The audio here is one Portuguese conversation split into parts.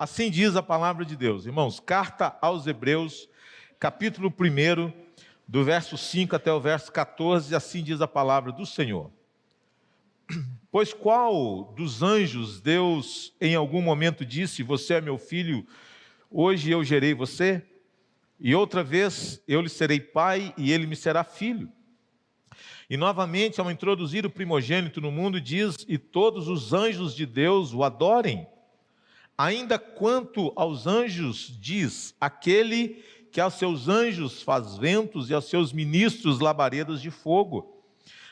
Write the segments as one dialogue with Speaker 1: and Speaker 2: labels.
Speaker 1: Assim diz a palavra de Deus. Irmãos, carta aos Hebreus, capítulo 1, do verso 5 até o verso 14, assim diz a palavra do Senhor. Pois qual dos anjos Deus em algum momento disse: você é meu filho, hoje eu gerei você? E outra vez eu lhe serei pai e ele me será filho. E novamente, ao introduzir o primogênito no mundo, diz: e todos os anjos de Deus o adorem. Ainda quanto aos anjos, diz: aquele que aos seus anjos faz ventos e aos seus ministros labaredas de fogo.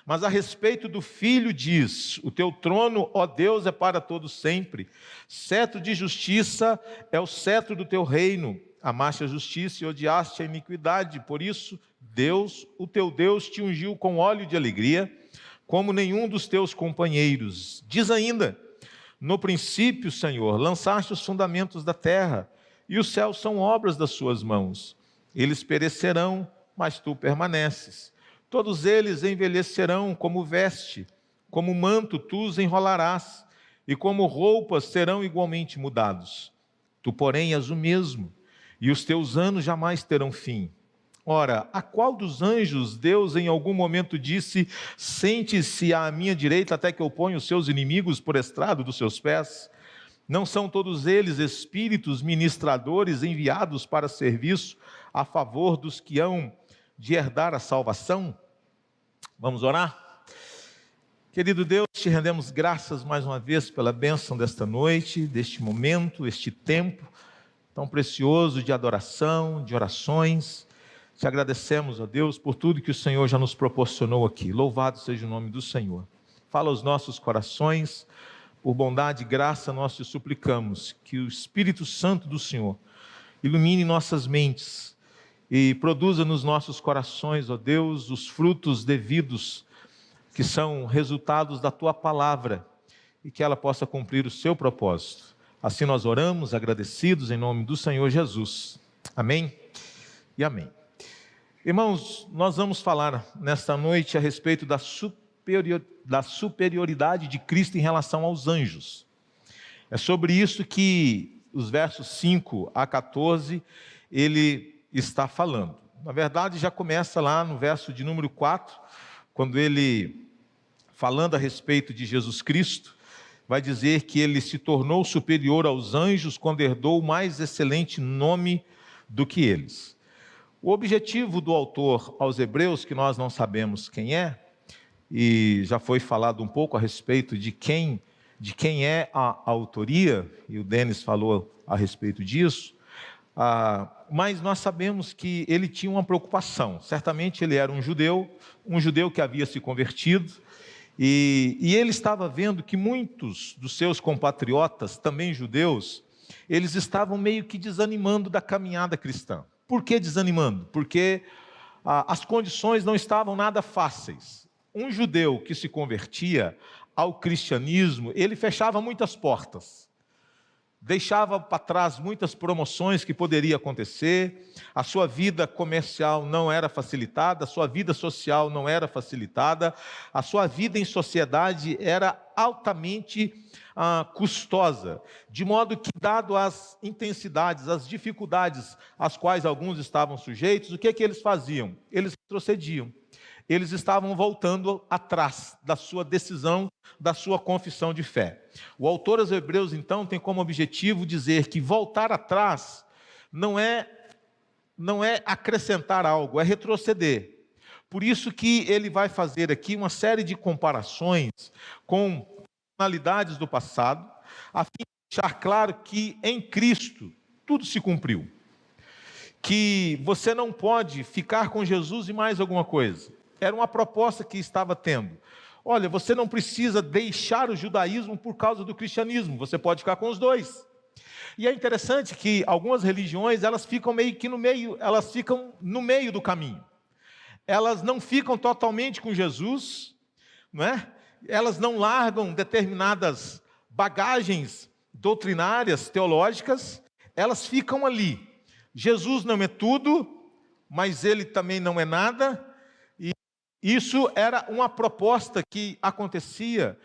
Speaker 1: Mas a respeito do Filho diz: o teu trono, ó Deus, é para todo sempre. Cetro de justiça é o cetro do teu reino. Amaste a justiça e odiaste a iniquidade. Por isso, Deus, o teu Deus, te ungiu com óleo de alegria, como nenhum dos teus companheiros. Diz ainda: no princípio, Senhor, lançaste os fundamentos da terra, e os céus são obras das suas mãos. Eles perecerão, mas tu permaneces. Todos eles envelhecerão como veste, como manto tu os enrolarás, e como roupas serão igualmente mudados. Tu, porém, és o mesmo, e os teus anos jamais terão fim. Ora, a qual dos anjos Deus em algum momento disse: sente-se à minha direita até que eu ponha os seus inimigos por estrado dos seus pés? Não são todos eles espíritos ministradores enviados para serviço a favor dos que hão de herdar a salvação? Vamos orar? Querido Deus, te rendemos graças mais uma vez pela bênção desta noite, deste momento, este tempo tão precioso de adoração, de orações. Te agradecemos, ó Deus, por tudo que o Senhor já nos proporcionou aqui. Louvado seja o nome do Senhor. Fala aos nossos corações, por bondade e graça nós te suplicamos que o Espírito Santo do Senhor ilumine nossas mentes e produza nos nossos corações, ó Deus, os frutos devidos, que são resultados da Tua palavra, e que ela possa cumprir o seu propósito. Assim nós oramos, agradecidos, em nome do Senhor Jesus. Amém e amém. Irmãos, nós vamos falar nesta noite a respeito da superioridade de Cristo em relação aos anjos. É sobre isso que os versos 5 a 14, ele está falando. Na verdade, já começa lá no verso de número 4, quando ele, falando a respeito de Jesus Cristo, vai dizer que ele se tornou superior aos anjos quando herdou o mais excelente nome do que eles. O objetivo do autor aos Hebreus, que nós não sabemos quem é, e já foi falado um pouco a respeito de quem é a autoria, e o Denis falou a respeito disso, mas nós sabemos que ele tinha uma preocupação. Certamente ele era um judeu que havia se convertido, e ele estava vendo que muitos dos seus compatriotas, também judeus, eles estavam meio que desanimando da caminhada cristã. Por que desanimando? Porque as condições não estavam nada fáceis. Um judeu que se convertia ao cristianismo, ele fechava muitas portas, deixava para trás muitas promoções que poderiam acontecer, a sua vida comercial não era facilitada, a sua vida social não era facilitada, a sua vida em sociedade era altamente custosa, de modo que, dado as intensidades, as dificuldades às quais alguns estavam sujeitos, o que eles faziam? Eles retrocediam. Eles estavam voltando atrás da sua decisão, da sua confissão de fé. O autor aos Hebreus, então, tem como objetivo dizer que voltar atrás não é acrescentar algo, é retroceder. Por isso que ele vai fazer aqui uma série de comparações com personalidades do passado, a fim de deixar claro que em Cristo tudo se cumpriu. Que você não pode ficar com Jesus e mais alguma coisa. Era uma proposta que estava tendo. Olha, você não precisa deixar o judaísmo por causa do cristianismo, você pode ficar com os dois. E é interessante que algumas religiões, elas ficam meio que no meio, elas ficam no meio do caminho. Elas não ficam totalmente com Jesus, não é? Elas não largam determinadas bagagens doutrinárias, teológicas, elas ficam ali. Jesus não é tudo, mas ele também não é nada. Isso era uma proposta que acontecia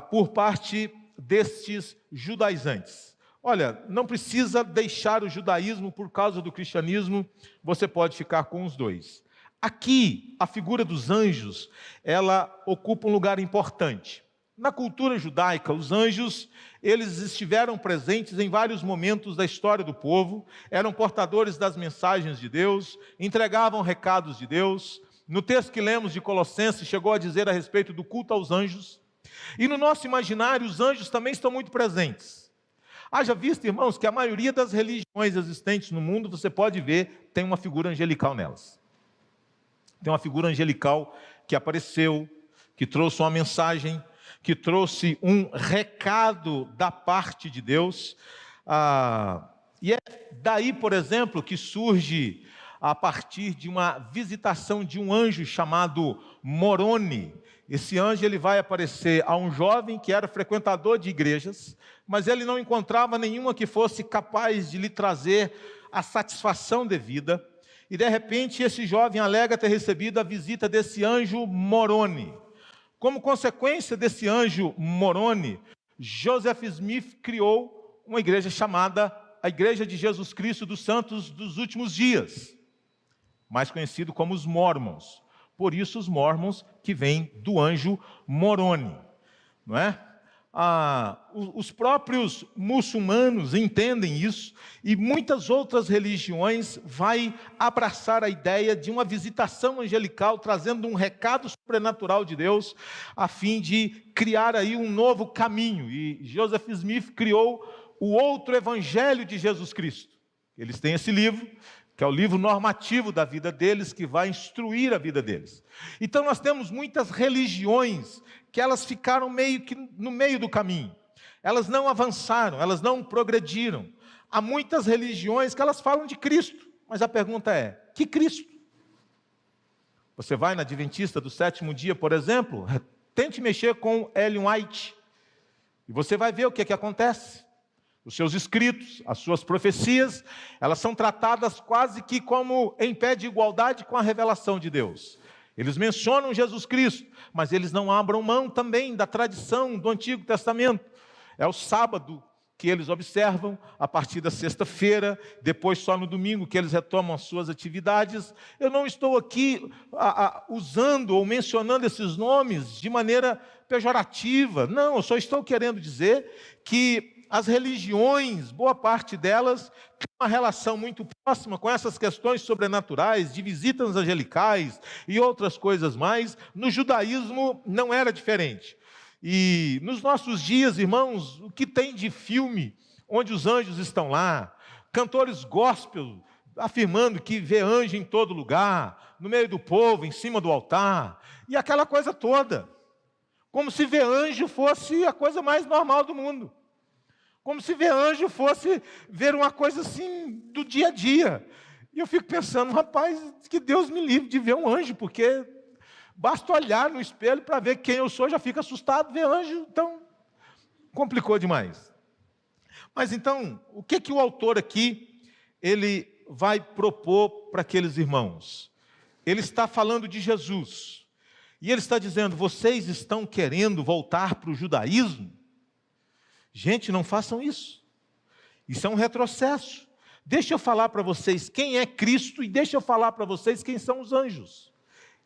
Speaker 1: por parte destes judaizantes. Olha, não precisa deixar o judaísmo por causa do cristianismo, você pode ficar com os dois. Aqui, a figura dos anjos, ela ocupa um lugar importante. Na cultura judaica, os anjos, eles estiveram presentes em vários momentos da história do povo, eram portadores das mensagens de Deus, entregavam recados de Deus. No texto que lemos de Colossenses, chegou a dizer a respeito do culto aos anjos. E no nosso imaginário, os anjos também estão muito presentes. Haja visto, irmãos, que a maioria das religiões existentes no mundo, você pode ver, tem uma figura angelical nelas. Tem uma figura angelical que apareceu, que trouxe uma mensagem, que trouxe um recado da parte de Deus. E é daí, por exemplo, que surge, a partir de uma visitação de um anjo chamado Moroni. Esse anjo ele vai aparecer a um jovem que era frequentador de igrejas, mas ele não encontrava nenhuma que fosse capaz de lhe trazer a satisfação devida. E de repente esse jovem alega ter recebido a visita desse anjo Moroni. Como consequência desse anjo Moroni, Joseph Smith criou uma igreja chamada a Igreja de Jesus Cristo dos Santos dos Últimos Dias, mais conhecido como os Mormons. Por isso os Mormons que vêm do anjo Moroni, não é? Os próprios muçulmanos entendem isso, e muitas outras religiões vai abraçar a ideia de uma visitação angelical, trazendo um recado sobrenatural de Deus, a fim de criar aí um novo caminho. E Joseph Smith criou o outro evangelho de Jesus Cristo. Eles têm esse livro, que é o livro normativo da vida deles, que vai instruir a vida deles. Então nós temos muitas religiões que elas ficaram meio que no meio do caminho. Elas não avançaram, elas não progrediram. Há muitas religiões que elas falam de Cristo, mas a pergunta é, que Cristo? Você vai na Adventista do Sétimo Dia, por exemplo, tente mexer com Ellen White, e você vai ver o que acontece. Os seus escritos, as suas profecias, elas são tratadas quase que como em pé de igualdade com a revelação de Deus. Eles mencionam Jesus Cristo, mas eles não abram mão também da tradição do Antigo Testamento. É o sábado que eles observam, a partir da sexta-feira, depois só no domingo que eles retomam as suas atividades. Eu não estou aqui usando ou mencionando esses nomes de maneira pejorativa. Não, eu só estou querendo dizer que as religiões, boa parte delas, tem uma relação muito próxima com essas questões sobrenaturais, de visitas angelicais e outras coisas mais. No judaísmo não era diferente. E nos nossos dias, irmãos, o que tem de filme onde os anjos estão lá, cantores gospel afirmando que vê anjo em todo lugar, no meio do povo, em cima do altar, e aquela coisa toda, como se ver anjo fosse a coisa mais normal do mundo. Como se ver anjo fosse ver uma coisa assim do dia a dia. E eu fico pensando, rapaz, que Deus me livre de ver um anjo, porque basta olhar no espelho para ver quem eu sou, já fica assustado ver anjo, então complicou demais. Mas então, o que o autor aqui, ele vai propor para aqueles irmãos? Ele está falando de Jesus, e ele está dizendo, vocês estão querendo voltar para o judaísmo? Gente, não façam isso. Isso é um retrocesso. Deixa eu falar para vocês quem é Cristo e deixa eu falar para vocês quem são os anjos.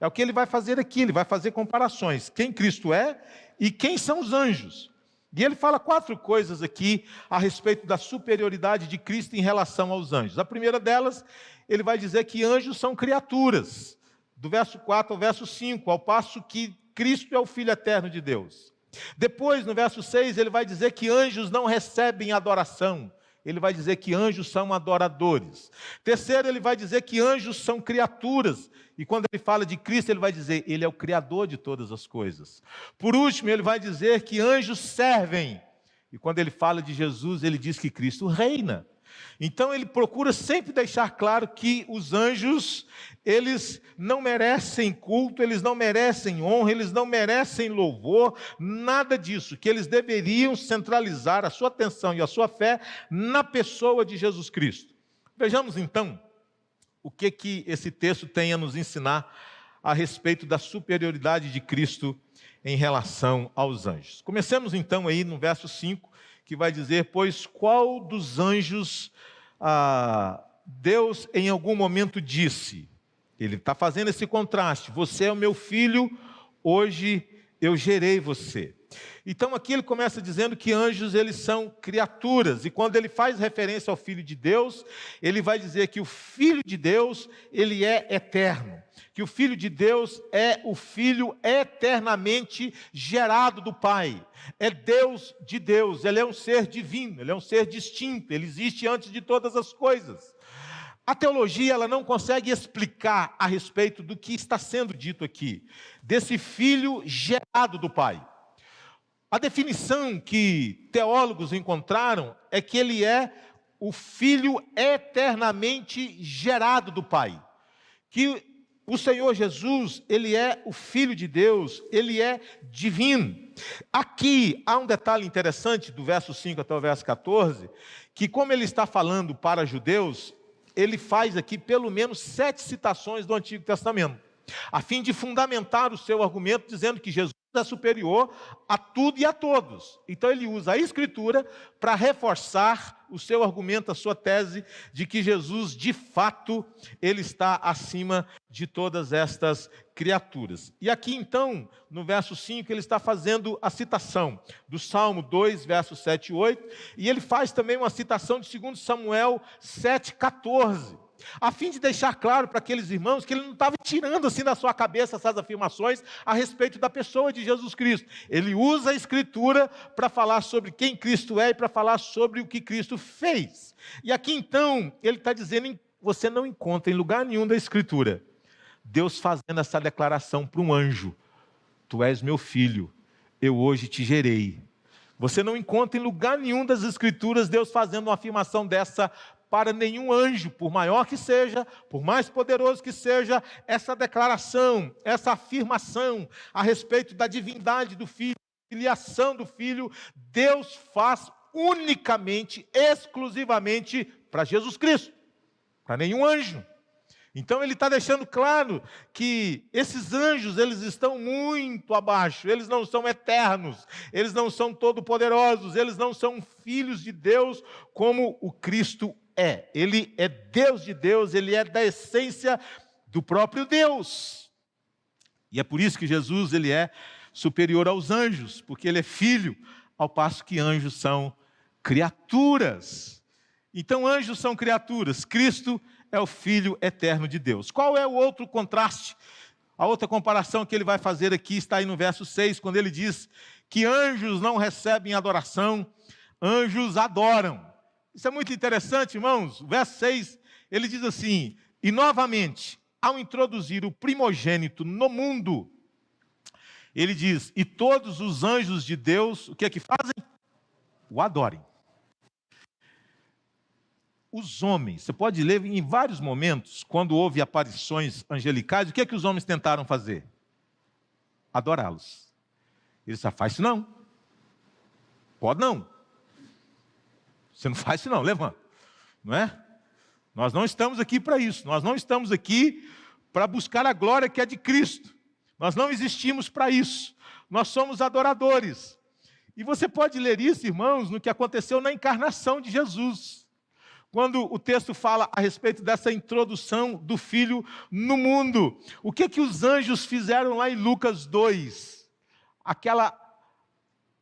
Speaker 1: É o que ele vai fazer aqui, ele vai fazer comparações. Quem Cristo é e quem são os anjos. E ele fala 4 coisas aqui a respeito da superioridade de Cristo em relação aos anjos. A primeira delas, ele vai dizer que anjos são criaturas. Do verso 4 ao verso 5, ao passo que Cristo é o Filho eterno de Deus. Depois, no verso 6, ele vai dizer que anjos não recebem adoração. Ele vai dizer que anjos são adoradores. Terceiro, ele vai dizer que anjos são criaturas. E quando ele fala de Cristo, ele vai dizer, ele é o Criador de todas as coisas. Por último, ele vai dizer que anjos servem. E quando ele fala de Jesus, ele diz que Cristo reina. Então ele procura sempre deixar claro que os anjos, eles não merecem culto, eles não merecem honra, eles não merecem louvor, nada disso, que eles deveriam centralizar a sua atenção e a sua fé na pessoa de Jesus Cristo. Vejamos então o que esse texto tem a nos ensinar a respeito da superioridade de Cristo em relação aos anjos. Comecemos então aí no verso 5, que vai dizer: pois qual dos anjos Deus em algum momento disse? Ele está fazendo esse contraste: você é o meu filho, hoje eu gerei você. Então aqui ele começa dizendo que anjos, eles são criaturas, e quando ele faz referência ao Filho de Deus, ele vai dizer que o Filho de Deus, ele é eterno, que o Filho de Deus é o Filho eternamente gerado do Pai, é Deus de Deus, ele é um ser divino, ele é um ser distinto, ele existe antes de todas as coisas. A teologia, ela não consegue explicar a respeito do que está sendo dito aqui, desse Filho gerado do Pai. A definição que teólogos encontraram é que ele é o Filho eternamente gerado do Pai. Que o Senhor Jesus, ele é o Filho de Deus, ele é divino. Aqui há um detalhe interessante do verso 5 até o verso 14, que como ele está falando para judeus, ele faz aqui pelo menos 7 citações do Antigo Testamento, a fim de fundamentar o seu argumento, dizendo que Jesus é superior a tudo e a todos. Então ele usa a Escritura para reforçar o seu argumento, a sua tese, de que Jesus, de fato, ele está acima de todas estas criaturas. E aqui então, no verso 5, ele está fazendo a citação do Salmo 2, versos 7 e 8, e ele faz também uma citação de 2 Samuel 7, 14, a fim de deixar claro para aqueles irmãos que ele não estava tirando assim da sua cabeça essas afirmações a respeito da pessoa de Jesus Cristo. Ele usa a Escritura para falar sobre quem Cristo é e para falar sobre o que Cristo fez. E aqui então, ele está dizendo, você não encontra em lugar nenhum da Escritura Deus fazendo essa declaração para um anjo: tu és meu filho, eu hoje te gerei. Você não encontra em lugar nenhum das Escrituras Deus fazendo uma afirmação dessa para nenhum anjo, por maior que seja, por mais poderoso que seja, essa declaração, essa afirmação a respeito da divindade do Filho, da filiação do Filho, Deus faz unicamente, exclusivamente para Jesus Cristo, para nenhum anjo. Então ele está deixando claro que esses anjos, eles estão muito abaixo, eles não são eternos, eles não são todo-poderosos, eles não são filhos de Deus como o Cristo é. Ele é Deus de Deus, ele é da essência do próprio Deus. E é por isso que Jesus, ele é superior aos anjos, porque ele é filho, ao passo que anjos são criaturas. Então anjos são criaturas, Cristo é o Filho eterno de Deus. Qual é o outro contraste? A outra comparação que ele vai fazer aqui está aí no verso 6, quando ele diz que anjos não recebem adoração, anjos adoram. Isso é muito interessante, irmãos. O verso 6, ele diz assim: e novamente, ao introduzir o primogênito no mundo, ele diz, e todos os anjos de Deus, o que é que fazem? O adorem. Os homens, você pode ler em vários momentos, quando houve aparições angelicais, o que é que os homens tentaram fazer? Adorá-los. Ele disse: faz isso não. Pode não. Você não faz isso não, levanta. Não é? Nós não estamos aqui para isso. Nós não estamos aqui para buscar a glória que é de Cristo. Nós não existimos para isso. Nós somos adoradores. E você pode ler isso, irmãos, no que aconteceu na encarnação de Jesus. Quando o texto fala a respeito dessa introdução do Filho no mundo. O que os anjos fizeram lá em Lucas 2?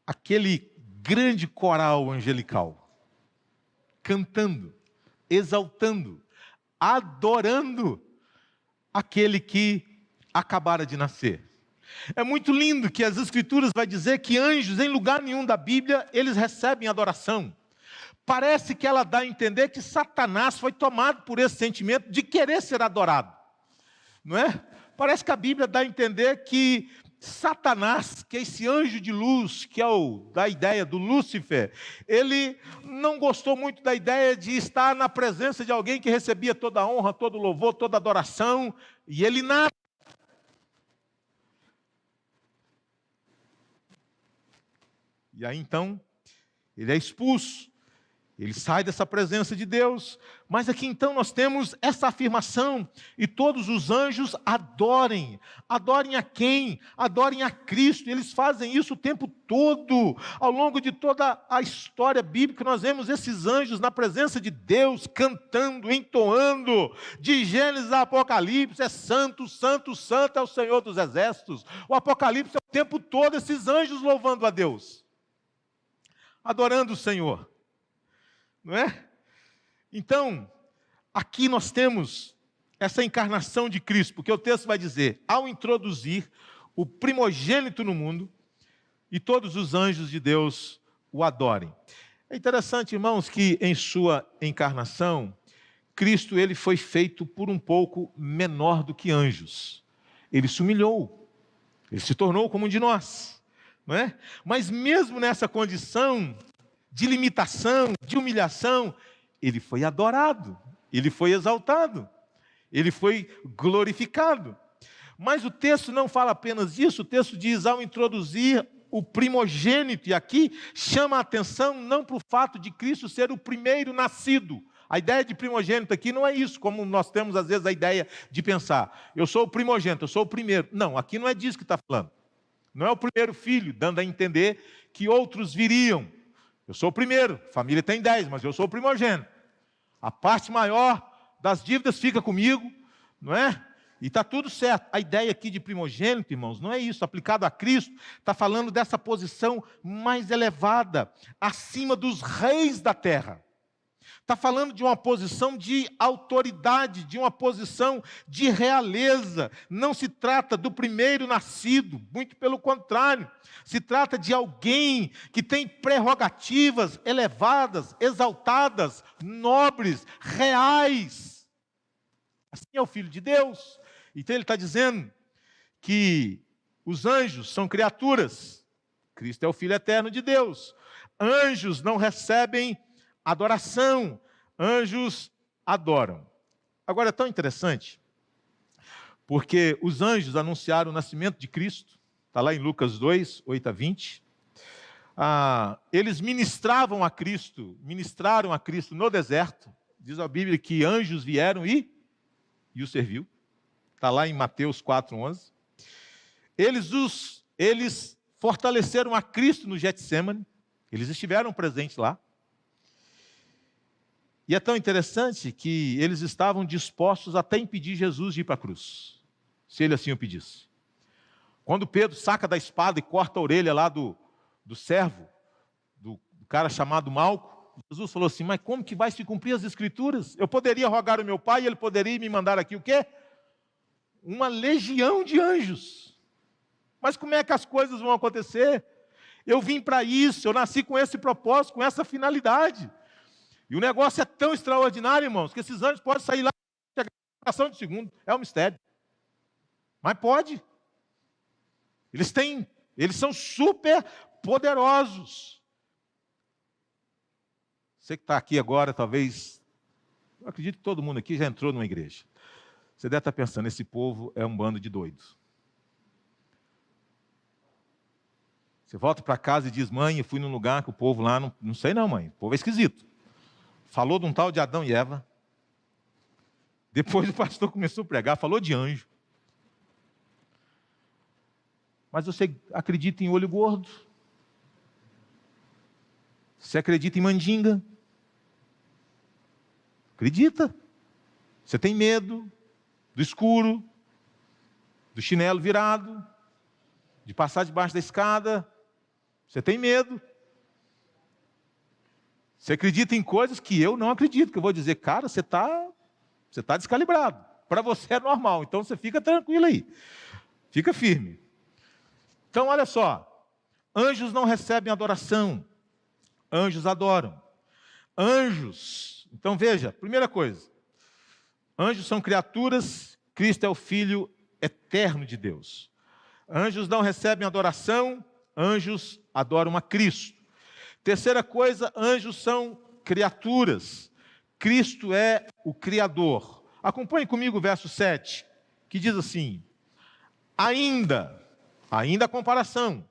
Speaker 1: Aquele grande coral angelical, cantando, exaltando, adorando aquele que acabara de nascer. É muito lindo que as Escrituras vai dizer que anjos, em lugar nenhum da Bíblia, eles recebem adoração. Parece que ela dá a entender que Satanás foi tomado por esse sentimento de querer ser adorado, não é? Parece que a Bíblia dá a entender que Satanás, que é esse anjo de luz, que é da ideia do Lúcifer, ele não gostou muito da ideia de estar na presença de alguém que recebia toda a honra, todo o louvor, toda a adoração, e ele nada. E aí então, ele é expulso. Ele sai dessa presença de Deus. Mas aqui então nós temos essa afirmação: e todos os anjos adorem. Adorem a quem? Adorem a Cristo. Eles fazem isso o tempo todo. Ao longo de toda a história bíblica, nós vemos esses anjos na presença de Deus, cantando, entoando. De Gênesis a Apocalipse, é santo, santo, santo é o Senhor dos exércitos. O Apocalipse é o tempo todo esses anjos louvando a Deus, adorando o Senhor. Não é? Então, aqui nós temos essa encarnação de Cristo, porque o texto vai dizer: ao introduzir o primogênito no mundo, e todos os anjos de Deus o adorem. É interessante, irmãos, que em sua encarnação, Cristo ele foi feito por um pouco menor do que anjos. Ele se humilhou, ele se tornou como um de nós, não é? Mas mesmo nessa condição de limitação, de humilhação, ele foi adorado, ele foi exaltado, ele foi glorificado. Mas o texto não fala apenas disso, o texto diz: ao introduzir o primogênito, e aqui chama a atenção não para o fato de Cristo ser o primeiro nascido. A ideia de primogênito aqui não é isso, como nós temos às vezes a ideia de pensar: eu sou o primogênito, eu sou o primeiro. Não, aqui não é disso que está falando. Não é o primeiro filho, dando a entender que outros viriam. Eu sou o primeiro, a família tem 10, mas eu sou o primogênito. A parte maior das dívidas fica comigo, não é? E está tudo certo. A ideia aqui de primogênito, irmãos, não é isso. Aplicado a Cristo, está falando dessa posição mais elevada, acima dos reis da terra. Está falando de uma posição de autoridade, de uma posição de realeza. Não se trata do primeiro nascido, muito pelo contrário. Se trata de alguém que tem prerrogativas elevadas, exaltadas, nobres, reais. Assim é o Filho de Deus. Então ele está dizendo que os anjos são criaturas. Cristo é o Filho eterno de Deus. Anjos não recebem adoração, anjos adoram. Agora é tão interessante, porque os anjos anunciaram o nascimento de Cristo, está lá em Lucas 2, 8 a 20. Eles ministraram a Cristo no deserto. Diz a Bíblia que anjos vieram e o serviu. Está lá em Mateus 4, 11. Eles fortaleceram a Cristo no Getsêmani, eles estiveram presentes lá. E é tão interessante que eles estavam dispostos até impedir Jesus de ir para a cruz, se ele assim o pedisse. Quando Pedro saca da espada e corta a orelha lá do servo, do cara chamado Malco, Jesus falou assim: mas como que vai se cumprir as Escrituras? Eu poderia rogar ao meu Pai e ele poderia me mandar aqui o quê? Uma legião de anjos. Mas como é que as coisas vão acontecer? Eu vim para isso, eu nasci com esse propósito, com essa finalidade. E o negócio é tão extraordinário, irmãos, que esses anjos podem sair lá e chegar em fração de segundo. É um mistério. Mas pode. Eles são super poderosos. Você que está aqui agora, talvez, eu acredito que todo mundo aqui já entrou numa igreja. Você deve estar pensando: esse povo é um bando de doidos. Você volta para casa e diz: mãe, eu fui num lugar que o povo lá, não sei não, mãe, o povo é esquisito. Falou de um tal de Adão e Eva. Depois o pastor começou a pregar, falou de anjo. Mas você acredita em olho gordo? Você acredita em mandinga? Acredita? Você tem medo do escuro, do chinelo virado, de passar debaixo da escada? Você tem medo? Você acredita em coisas que eu não acredito, que eu vou dizer: cara, você está descalibrado. Para você é normal, então você fica tranquilo aí. Fica firme. Então, olha só. Anjos não recebem adoração. Anjos adoram. Anjos. Então, veja, primeira coisa. Anjos são criaturas, Cristo é o Filho eterno de Deus. Anjos não recebem adoração, anjos adoram a Cristo. Terceira coisa, anjos são criaturas. Cristo é o Criador. Acompanhe comigo o verso 7, que diz assim: ainda a comparação.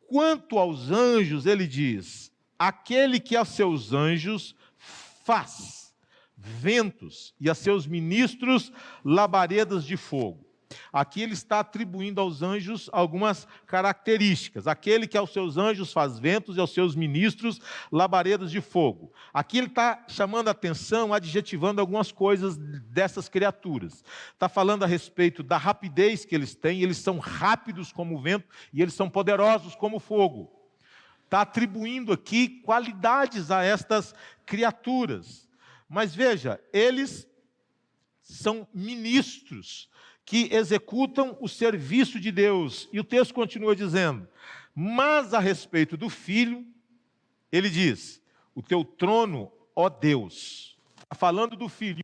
Speaker 1: Quanto aos anjos, ele diz: aquele que aos seus anjos faz ventos e a seus ministros labaredas de fogo. Aqui ele está atribuindo aos anjos algumas características. Aquele que aos seus anjos faz ventos e aos seus ministros labaredas de fogo. Aqui ele está chamando a atenção, adjetivando algumas coisas dessas criaturas. Está falando a respeito da rapidez que eles têm. Eles são rápidos como o vento e eles são poderosos como o fogo. Está atribuindo aqui qualidades a estas criaturas. Mas veja, eles são ministros que executam o serviço de Deus. E o texto continua dizendo: mas a respeito do Filho, ele diz: o teu trono, ó Deus. Está falando do Filho.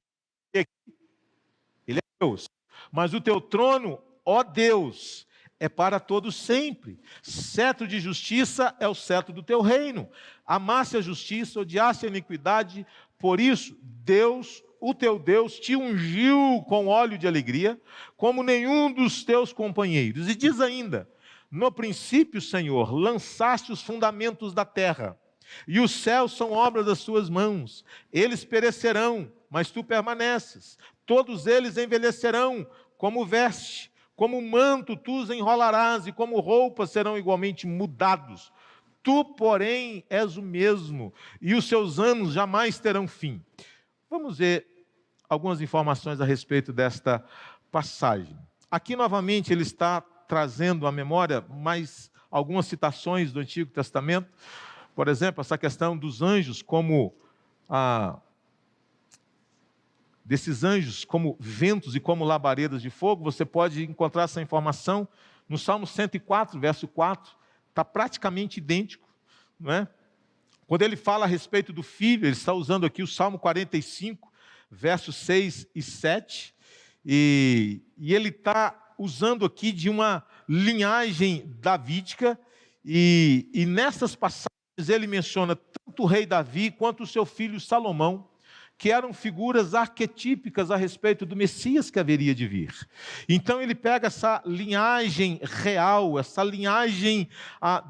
Speaker 1: Ele é Deus. Mas o teu trono, ó Deus, é para todos sempre. Cetro de justiça é o cetro do teu reino. Amasse a justiça, odiasse a iniquidade. Por isso, Deus, o teu Deus, te ungiu com óleo de alegria, como nenhum dos teus companheiros. E diz ainda: no princípio, Senhor, lançaste os fundamentos da terra, e os céus são obra das tuas mãos. Eles perecerão, mas tu permaneces. Todos eles envelhecerão como veste, como manto tu os enrolarás, e como roupas serão igualmente mudados. Tu, porém, és o mesmo, e os seus anos jamais terão fim. Vamos ver algumas informações a respeito desta passagem. Aqui, novamente, ele está trazendo à memória mais algumas citações do Antigo Testamento. Por exemplo, essa questão dos anjos como desses anjos como ventos e como labaredas de fogo. Você pode encontrar essa informação no Salmo 104, verso 4. Está praticamente idêntico, não é? Quando ele fala a respeito do Filho, ele está usando aqui o Salmo 45, versos 6 e 7, e ele está usando aqui de uma linhagem davídica, e nessas passagens ele menciona tanto o rei Davi quanto o seu filho Salomão, que eram figuras arquetípicas a respeito do Messias que haveria de vir. Então ele pega essa linhagem real, essa linhagem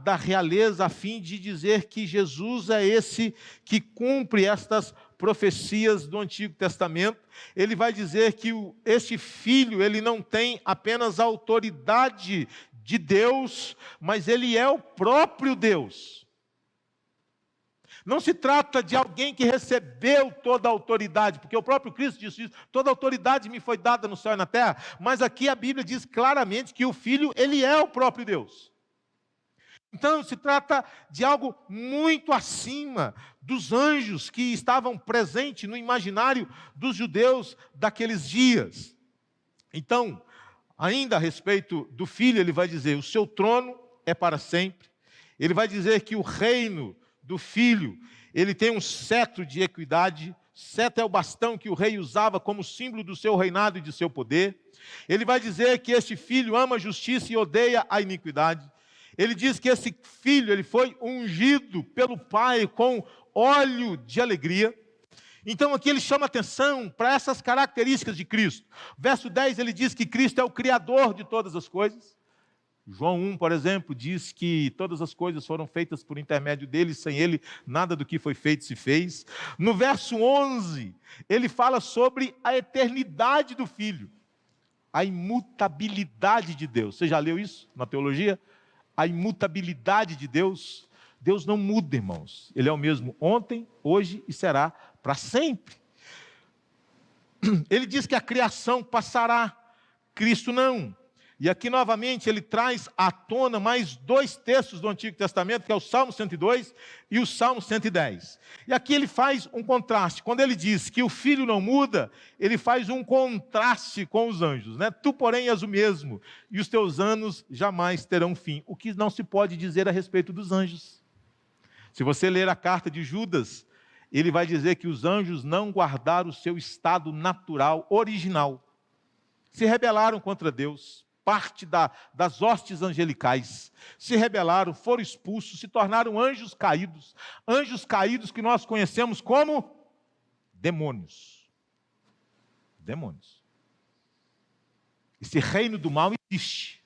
Speaker 1: da realeza, a fim de dizer que Jesus é esse que cumpre estas profecias do Antigo Testamento. Ele vai dizer que este filho, ele não tem apenas a autoridade de Deus, mas ele é o próprio Deus. Não se trata de alguém que recebeu toda a autoridade, porque o próprio Cristo disse isso: toda a autoridade me foi dada no céu e na terra. Mas aqui a Bíblia diz claramente que o Filho, ele é o próprio Deus. Então se trata de algo muito acima dos anjos que estavam presentes no imaginário dos judeus daqueles dias. Então, ainda a respeito do Filho, ele vai dizer: o seu trono é para sempre. Ele vai dizer que o reino do Filho, ele tem um cetro de equidade. Cetro é o bastão que o rei usava como símbolo do seu reinado e de seu poder. Ele vai dizer que este Filho ama a justiça e odeia a iniquidade. Ele diz que esse Filho, ele foi ungido pelo Pai com óleo de alegria. Então aqui ele chama atenção para essas características de Cristo. Verso 10, ele diz que Cristo é o Criador de todas as coisas. João 1, por exemplo, diz que todas as coisas foram feitas por intermédio dele, sem ele nada do que foi feito se fez. No verso 11, ele fala sobre a eternidade do Filho, a imutabilidade de Deus. Você já leu isso na teologia? A imutabilidade de Deus. Deus não muda, irmãos. Ele é o mesmo ontem, hoje e será para sempre. Ele diz que a criação passará, Cristo não. E aqui novamente ele traz à tona mais dois textos do Antigo Testamento, que é o Salmo 102 e o Salmo 110. E aqui ele faz um contraste. Quando ele diz que o Filho não muda, ele faz um contraste com os anjos, né? Tu, porém, és o mesmo, e os teus anos jamais terão fim. O que não se pode dizer a respeito dos anjos. Se você ler a carta de Judas, ele vai dizer que os anjos não guardaram o seu estado natural, original. Se rebelaram contra Deus. Parte das hostes angelicais, se rebelaram, foram expulsos, se tornaram anjos caídos que nós conhecemos como demônios. Demônios. Esse reino do mal existe.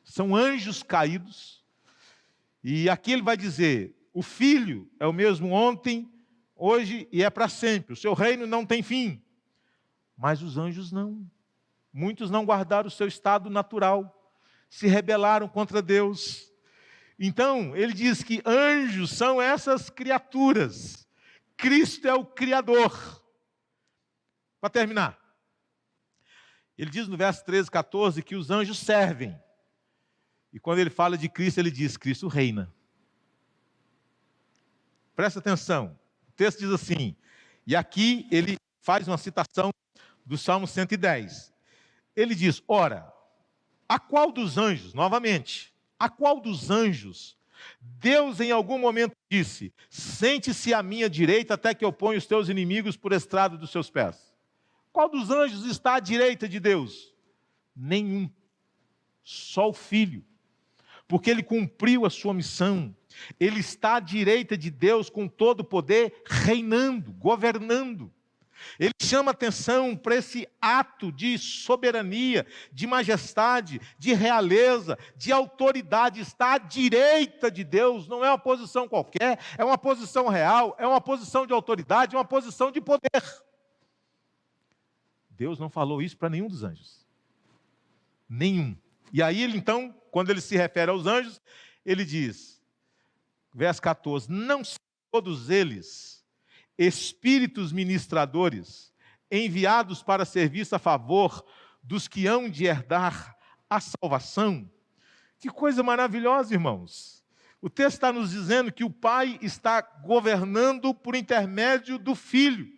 Speaker 1: São anjos caídos, e aqui ele vai dizer: O Filho é o mesmo ontem, hoje e é para sempre. O seu reino não tem fim. Mas os anjos não. Muitos não guardaram o seu estado natural, se rebelaram contra Deus. Então, ele diz que anjos são essas criaturas. Cristo é o Criador. Para terminar, ele diz no verso 13, 14, que os anjos servem. E quando ele fala de Cristo, ele diz, Cristo reina. Presta atenção, o texto diz assim, e aqui ele faz uma citação do Salmo 110. Ele diz, ora, a qual dos anjos, novamente, a qual dos anjos, Deus em algum momento disse, sente-se à minha direita até que eu ponha os teus inimigos por estrado dos seus pés? Qual dos anjos está à direita de Deus? Nenhum, só o Filho, porque ele cumpriu a sua missão. Ele está à direita de Deus com todo o poder, reinando, governando. Ele chama atenção para esse ato de soberania, de majestade, de realeza, de autoridade. Está à direita de Deus, não é uma posição qualquer, é uma posição real, é uma posição de autoridade, é uma posição de poder. Deus não falou isso para nenhum dos anjos. Nenhum. E aí ele então, quando ele se refere aos anjos, ele diz, verso 14, não são todos eles espíritos ministradores, enviados para serviço a favor dos que hão de herdar a salvação? Que coisa maravilhosa, irmãos. O texto está nos dizendo que o Pai está governando por intermédio do Filho.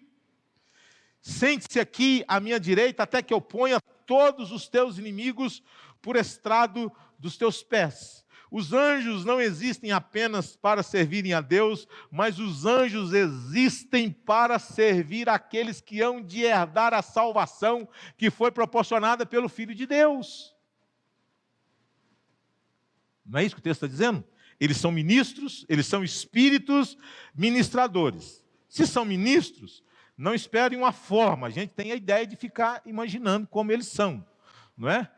Speaker 1: Sente-se aqui à minha direita até que eu ponha todos os teus inimigos por estrado dos teus pés. Os anjos não existem apenas para servirem a Deus, mas os anjos existem para servir aqueles que hão de herdar a salvação que foi proporcionada pelo Filho de Deus. Não é isso que o texto está dizendo? Eles são ministros, eles são espíritos ministradores. Se são ministros, não esperem uma forma, a gente tem a ideia de ficar imaginando como eles são, não é?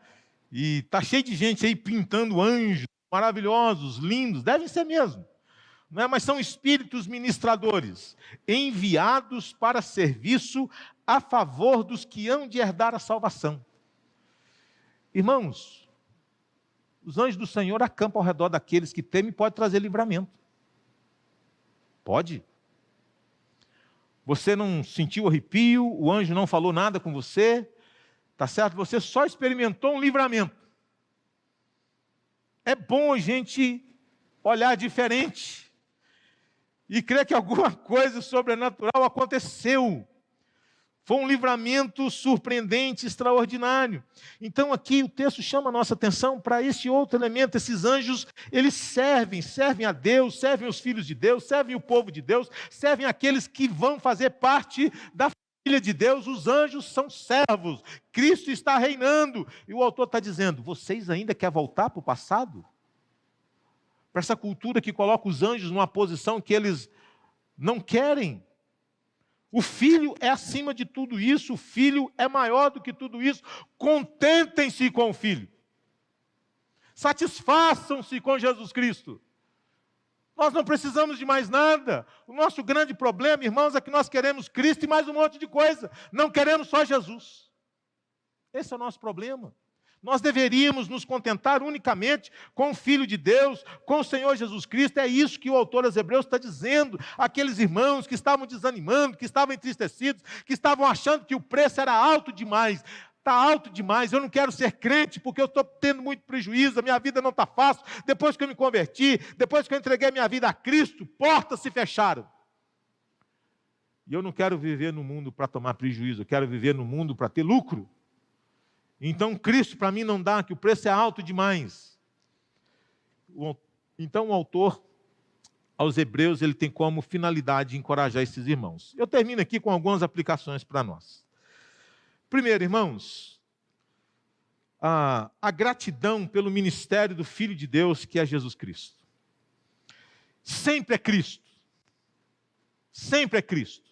Speaker 1: E está cheio de gente aí pintando anjos maravilhosos, lindos, devem ser mesmo, não é? Mas são espíritos ministradores, enviados para serviço a favor dos que hão de herdar a salvação. Irmãos, os anjos do Senhor acampam ao redor daqueles que temem e pode trazer livramento. Pode. Você não sentiu arrepio, o anjo não falou nada com você, tá certo? Você só experimentou um livramento. É bom a gente olhar diferente e crer que alguma coisa sobrenatural aconteceu. Foi um livramento surpreendente, extraordinário. Então aqui o texto chama a nossa atenção para esse outro elemento. Esses anjos, eles servem a Deus, servem os filhos de Deus, servem o povo de Deus, servem aqueles que vão fazer parte da família de Deus. Os anjos são servos. Cristo está reinando. E o autor está dizendo, vocês ainda querem voltar para o passado? Para essa cultura que coloca os anjos numa posição que eles não querem? O Filho é acima de tudo isso, o Filho é maior do que tudo isso. Contentem-se com o Filho. Satisfaçam-se com Jesus Cristo. Nós não precisamos de mais nada. O nosso grande problema, irmãos, é que nós queremos Cristo e mais um monte de coisa. Não queremos só Jesus. Esse é o nosso problema. Nós deveríamos nos contentar unicamente com o Filho de Deus, com o Senhor Jesus Cristo. É isso que o autor aos Hebreus está dizendo. Aqueles irmãos que estavam desanimando, que estavam entristecidos, que estavam achando que o preço era alto demais. Está alto demais, eu não quero ser crente porque eu estou tendo muito prejuízo, a minha vida não está fácil. Depois que eu me converti, depois que eu entreguei minha vida a Cristo, portas se fecharam. E eu não quero viver no mundo para tomar prejuízo, eu quero viver no mundo para ter lucro. Então Cristo para mim não dá, que o preço é alto demais. Então o autor aos Hebreus, ele tem como finalidade encorajar esses irmãos. Eu termino aqui com algumas aplicações para nós. Primeiro, irmãos, a gratidão pelo ministério do Filho de Deus, que é Jesus Cristo. Sempre é Cristo. Sempre é Cristo.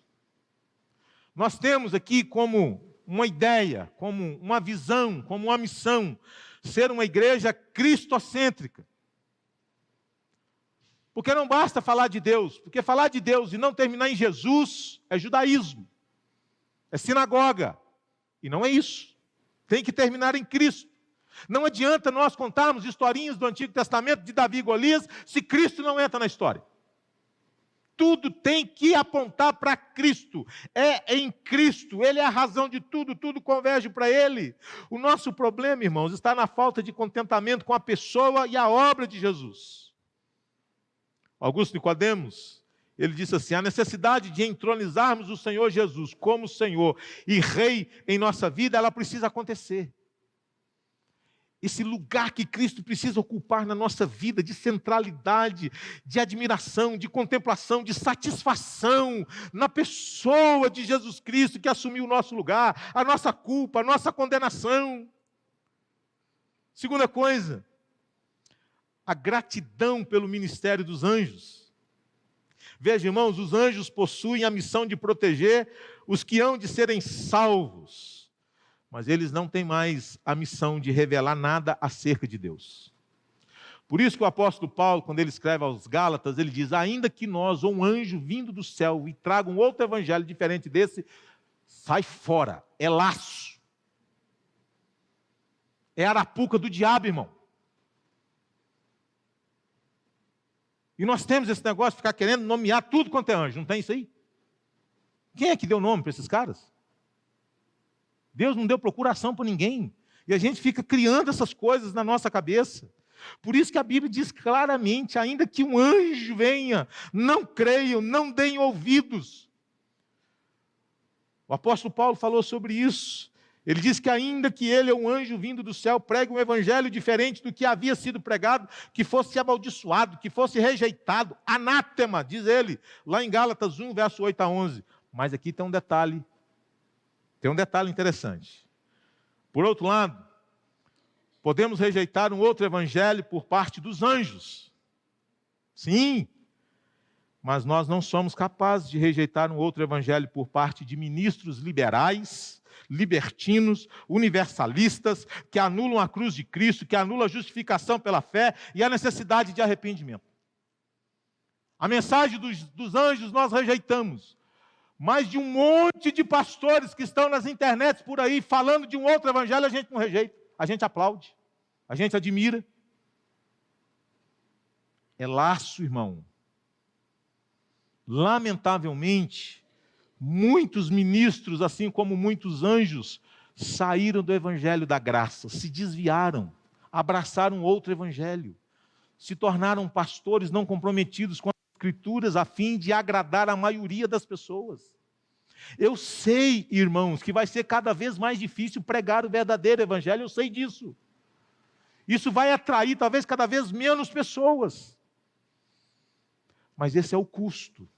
Speaker 1: Nós temos aqui como uma ideia, como uma visão, como uma missão, ser uma igreja cristocêntrica. Porque não basta falar de Deus, porque falar de Deus e não terminar em Jesus é judaísmo, é sinagoga, e não é isso. Tem que terminar em Cristo. Não adianta nós contarmos historinhas do Antigo Testamento de Davi e Golias se Cristo não entra na história. Tudo tem que apontar para Cristo. É em Cristo. Ele é a razão de tudo. Tudo converge para Ele. O nosso problema, irmãos, está na falta de contentamento com a pessoa e a obra de Jesus. Augusto Nicodemos, ele disse assim: a necessidade de entronizarmos o Senhor Jesus como Senhor e Rei em nossa vida, ela precisa acontecer. Esse lugar que Cristo precisa ocupar na nossa vida, de centralidade, de admiração, de contemplação, de satisfação, na pessoa de Jesus Cristo que assumiu o nosso lugar, a nossa culpa, a nossa condenação. Segunda coisa, a gratidão pelo ministério dos anjos. Veja, irmãos, os anjos possuem a missão de proteger os que hão de serem salvos. Mas eles não têm mais a missão de revelar nada acerca de Deus. Por isso que o apóstolo Paulo, quando ele escreve aos Gálatas, ele diz: ainda que nós, ou um anjo vindo do céu, e traga um outro evangelho diferente desse, sai fora, é laço. É arapuca do diabo, irmão. E nós temos esse negócio de ficar querendo nomear tudo quanto é anjo, não tem isso aí? Quem é que deu nome para esses caras? Deus não deu procuração para ninguém. E a gente fica criando essas coisas na nossa cabeça. Por isso que a Bíblia diz claramente: ainda que um anjo venha, não creiam, não deem ouvidos. O apóstolo Paulo falou sobre isso. Ele diz que ainda que ele é um anjo vindo do céu, pregue um evangelho diferente do que havia sido pregado, que fosse amaldiçoado, que fosse rejeitado, anátema, diz ele, lá em Gálatas 1, verso 8 a 11. Mas aqui tem um detalhe. Tem um detalhe interessante. Por outro lado, podemos rejeitar um outro evangelho por parte dos anjos. Sim, mas nós não somos capazes de rejeitar um outro evangelho por parte de ministros liberais, libertinos, universalistas, que anulam a cruz de Cristo, que anulam a justificação pela fé e a necessidade de arrependimento. A mensagem dos anjos nós rejeitamos. Mas de um monte de pastores que estão nas internets por aí falando de um outro evangelho, a gente não rejeita, a gente aplaude, a gente admira. É laço, irmão. Lamentavelmente, muitos ministros, assim como muitos anjos, saíram do evangelho da graça, se desviaram, abraçaram outro evangelho, se tornaram pastores não comprometidos com Escrituras a fim de agradar a maioria das pessoas. Eu sei, irmãos, que vai ser cada vez mais difícil pregar o verdadeiro evangelho, eu sei disso. Isso vai atrair talvez cada vez menos pessoas. Mas esse é o custo.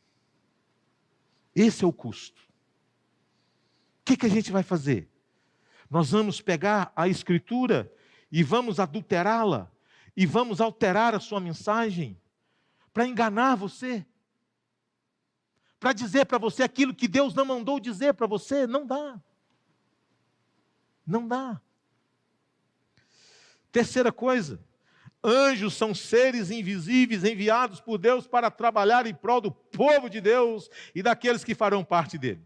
Speaker 1: Esse é o custo. O que a gente vai fazer? Nós vamos pegar a Escritura e vamos adulterá-la, e vamos alterar a sua mensagem, para enganar você, para dizer para você aquilo que Deus não mandou dizer para você. Não dá. Não dá. Terceira coisa, anjos são seres invisíveis enviados por Deus para trabalhar em prol do povo de Deus e daqueles que farão parte dele.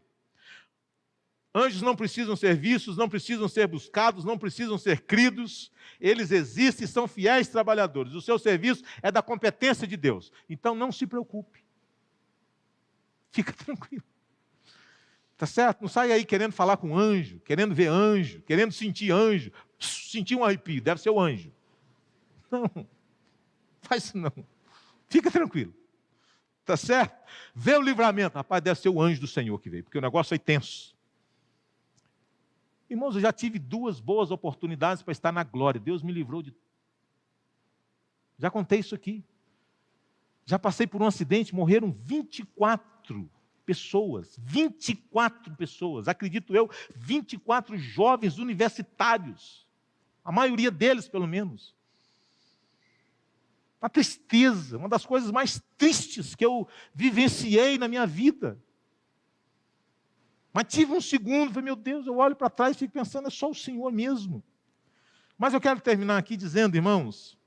Speaker 1: Anjos não precisam ser vistos, não precisam ser buscados, não precisam ser cridos. Eles existem e são fiéis trabalhadores. O seu serviço é da competência de Deus. Então não se preocupe. Fica tranquilo. Tá certo? Não sai aí querendo falar com anjo, querendo ver anjo, querendo sentir anjo. Sentir um arrepio, deve ser o anjo. Não, faz isso não. Fica tranquilo. Tá certo? Vê o livramento. Rapaz, deve ser o anjo do Senhor que veio, porque o negócio foi tenso. Irmãos, eu já tive 2 boas oportunidades para estar na glória. Deus me livrou de... Já contei isso aqui. Já passei por um acidente, morreram 24 pessoas. 24 pessoas, acredito eu, 24 jovens universitários. A maioria deles, pelo menos. Uma tristeza, uma das coisas mais tristes que eu vivenciei na minha vida. Mas tive um segundo, falei, meu Deus, eu olho para trás e fico pensando, é só o Senhor mesmo. Mas eu quero terminar aqui dizendo, irmãos,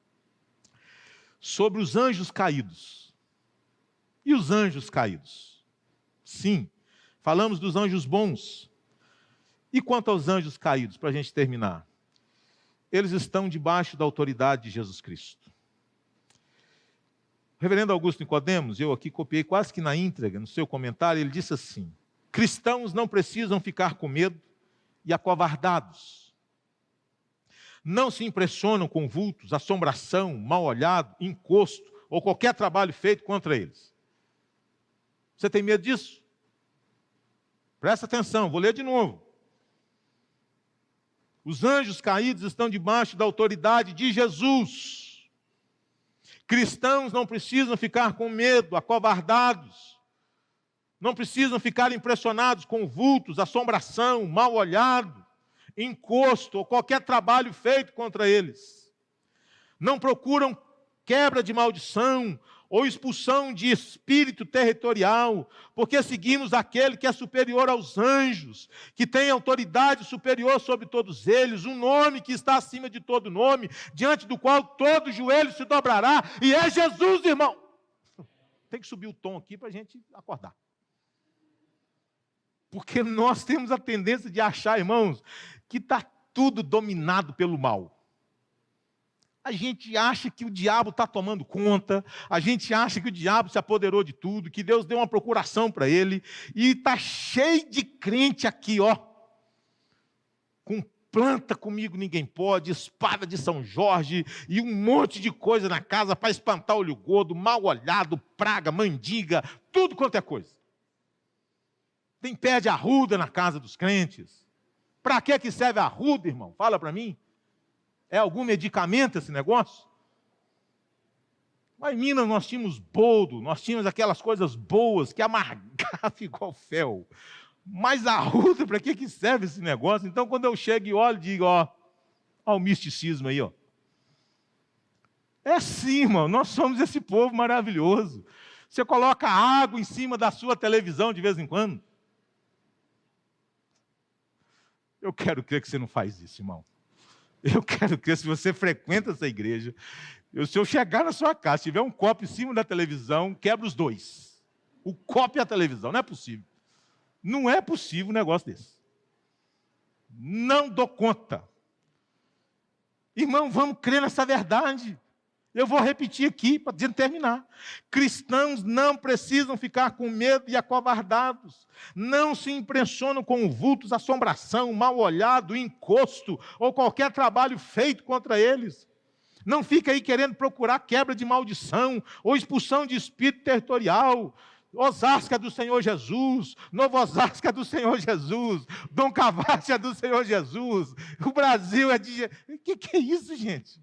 Speaker 1: sobre os anjos caídos. E os anjos caídos? Sim, falamos dos anjos bons. E quanto aos anjos caídos, para a gente terminar? Eles estão debaixo da autoridade de Jesus Cristo. O reverendo Augusto Nicodemos, eu aqui copiei quase que na íntegra, no seu comentário, ele disse assim: cristãos não precisam ficar com medo e acovardados. Não se impressionam com vultos, assombração, mal-olhado, encosto ou qualquer trabalho feito contra eles. Você tem medo disso? Presta atenção, vou ler de novo. Os anjos caídos estão debaixo da autoridade de Jesus. Cristãos não precisam ficar com medo, acovardados. Não precisam ficar impressionados com vultos, assombração, mal-olhado, encosto ou qualquer trabalho feito contra eles. Não procuram quebra de maldição ou expulsão de espírito territorial, porque seguimos aquele que é superior aos anjos, que tem autoridade superior sobre todos eles, um nome que está acima de todo nome, diante do qual todo joelho se dobrará, e é Jesus, irmão. Tem que subir o tom aqui para a gente acordar. Porque nós temos a tendência de achar, irmãos, que está tudo dominado pelo mal. A gente acha que o diabo está tomando conta, a gente acha que o diabo se apoderou de tudo, que Deus deu uma procuração para ele, e está cheio de crente aqui, ó, com planta comigo ninguém pode, espada de São Jorge, e um monte de coisa na casa para espantar olho gordo, mal-olhado, praga, mendiga, tudo quanto é coisa. Tem pé de arruda na casa dos crentes. Para que serve a arruda, irmão? Fala para mim. É algum medicamento esse negócio? Lá em Minas nós tínhamos boldo, nós tínhamos aquelas coisas boas que amargavam igual fel. Mas a arruda, para que serve esse negócio? Então quando eu chego e olho, digo, ó o misticismo aí, ó. É assim, irmão, nós somos esse povo maravilhoso. Você coloca água em cima da sua televisão de vez em quando. Eu quero crer que você não faz isso, irmão. Eu quero crer, se você frequenta essa igreja, se eu chegar na sua casa, se tiver um copo em cima da televisão, quebra os dois. O copo e a televisão, não é possível. Não é possível um negócio desse. Não dou conta. Irmão, vamos crer nessa verdade. Eu vou repetir aqui para terminar. Cristãos não precisam ficar com medo e acovardados. Não se impressionam com vultos, assombração, mal-olhado, encosto ou qualquer trabalho feito contra eles. Não fica aí querendo procurar quebra de maldição ou expulsão de espírito territorial. Osasco é do Senhor Jesus, Novo Osasco é do Senhor Jesus, Dom Cavate é do Senhor Jesus, o Brasil é de Jesus. Que é isso, gente?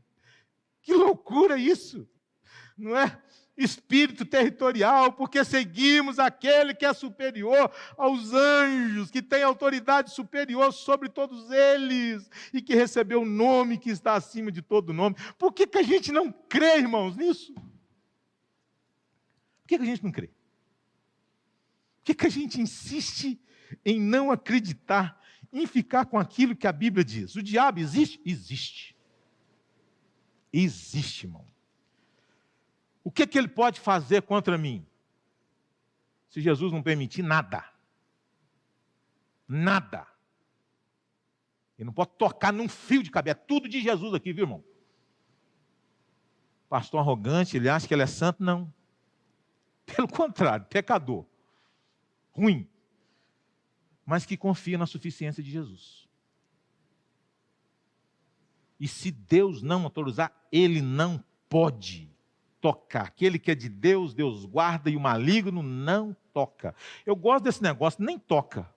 Speaker 1: Que loucura isso, não é? Espírito territorial, porque seguimos aquele que é superior aos anjos, que tem autoridade superior sobre todos eles, e que recebeu o nome que está acima de todo nome. Por que a gente não crê, irmãos, nisso? Por que a gente não crê? Por que a gente insiste em não acreditar, em ficar com aquilo que a Bíblia diz? O diabo existe? Existe. Existe, irmão. O que ele pode fazer contra mim? Se Jesus não permitir, nada. Nada. Ele não pode tocar num fio de cabelo. É tudo de Jesus aqui, viu, irmão? Pastor arrogante, ele acha que ele é santo? Não. Pelo contrário, pecador. Ruim. Mas que confia na suficiência de Jesus. E se Deus não autorizar, ele não pode tocar. Aquele que é de Deus, Deus guarda, e o maligno não toca. Eu gosto desse negócio, nem toca.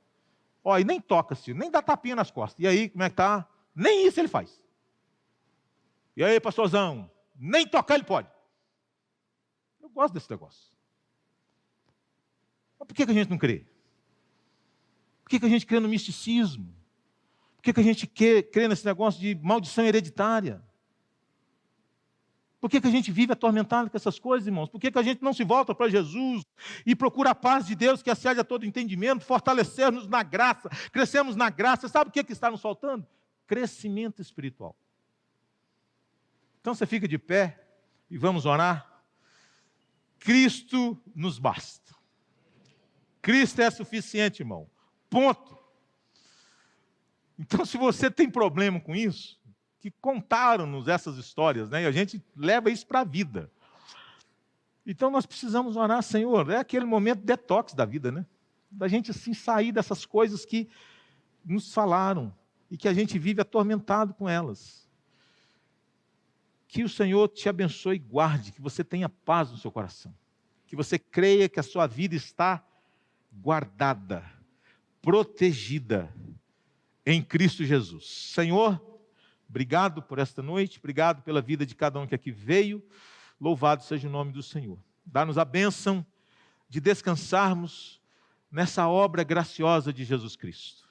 Speaker 1: Ó, e nem toca, Ciro, nem dá tapinha nas costas. E aí, como é que tá? Nem isso ele faz. E aí, pastorzão, nem tocar ele pode. Eu gosto desse negócio. Mas por que a gente não crê? Por que a gente crê no misticismo? Por que a gente crê nesse negócio de maldição hereditária? Por que a gente vive atormentado com essas coisas, irmãos? Por que a gente não se volta para Jesus e procura a paz de Deus que excede a todo entendimento, fortalecer-nos na graça, crescemos na graça? Sabe o que está nos faltando? Crescimento espiritual. Então você fica de pé e vamos orar. Cristo nos basta. Cristo é suficiente, irmão. Ponto. Então, se você tem problema com isso, que contaram-nos essas histórias, né? E a gente leva isso para a vida. Então, nós precisamos orar, Senhor, é aquele momento detox da vida, né? Da gente, assim, sair dessas coisas que nos falaram e que a gente vive atormentado com elas. Que o Senhor te abençoe e guarde, que você tenha paz no seu coração. Que você creia que a sua vida está guardada, protegida em Cristo Jesus. Senhor, obrigado por esta noite, obrigado pela vida de cada um que aqui veio. Louvado seja o nome do Senhor. Dá-nos a bênção de descansarmos nessa obra graciosa de Jesus Cristo.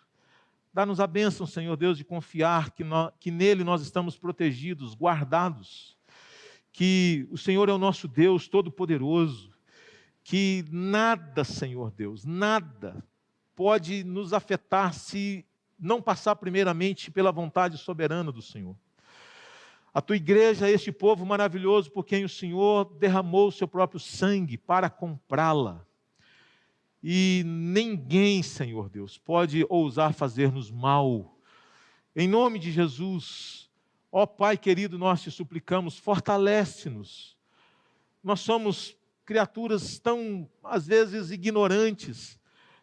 Speaker 1: Dá-nos a bênção, Senhor Deus, de confiar que nele nós estamos protegidos, guardados, que o Senhor é o nosso Deus Todo-Poderoso, que nada, Senhor Deus, nada pode nos afetar se não passar primeiramente pela vontade soberana do Senhor. A tua igreja é este povo maravilhoso por quem o Senhor derramou o seu próprio sangue para comprá-la. E ninguém, Senhor Deus, pode ousar fazer-nos mal. Em nome de Jesus, ó Pai querido, nós te suplicamos, fortalece-nos. Nós somos criaturas tão, às vezes, ignorantes.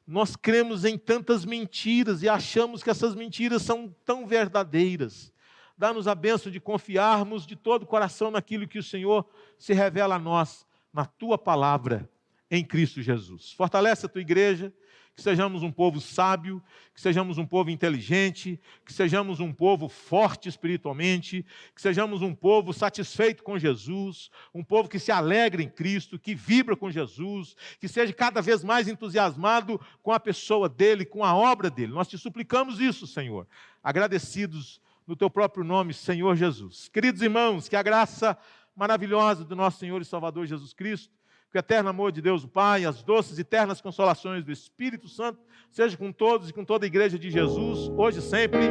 Speaker 1: Nós cremos em tantas mentiras e achamos que essas mentiras são tão verdadeiras. Dá-nos a bênção de confiarmos de todo o coração naquilo que o Senhor se revela a nós, na Tua palavra, em Cristo Jesus. Fortalece a Tua igreja, que sejamos um povo sábio, que sejamos um povo inteligente, que sejamos um povo forte espiritualmente, que sejamos um povo satisfeito com Jesus, um povo que se alegra em Cristo, que vibra com Jesus, que seja cada vez mais entusiasmado com a pessoa dEle, com a obra dEle. Nós te suplicamos isso, Senhor, agradecidos no Teu próprio nome, Senhor Jesus. Queridos irmãos, que a graça maravilhosa do nosso Senhor e Salvador Jesus Cristo, que o eterno amor de Deus o Pai, as doces e eternas consolações do Espírito Santo, seja com todos e com toda a igreja de Jesus, hoje e sempre.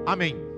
Speaker 1: Amém.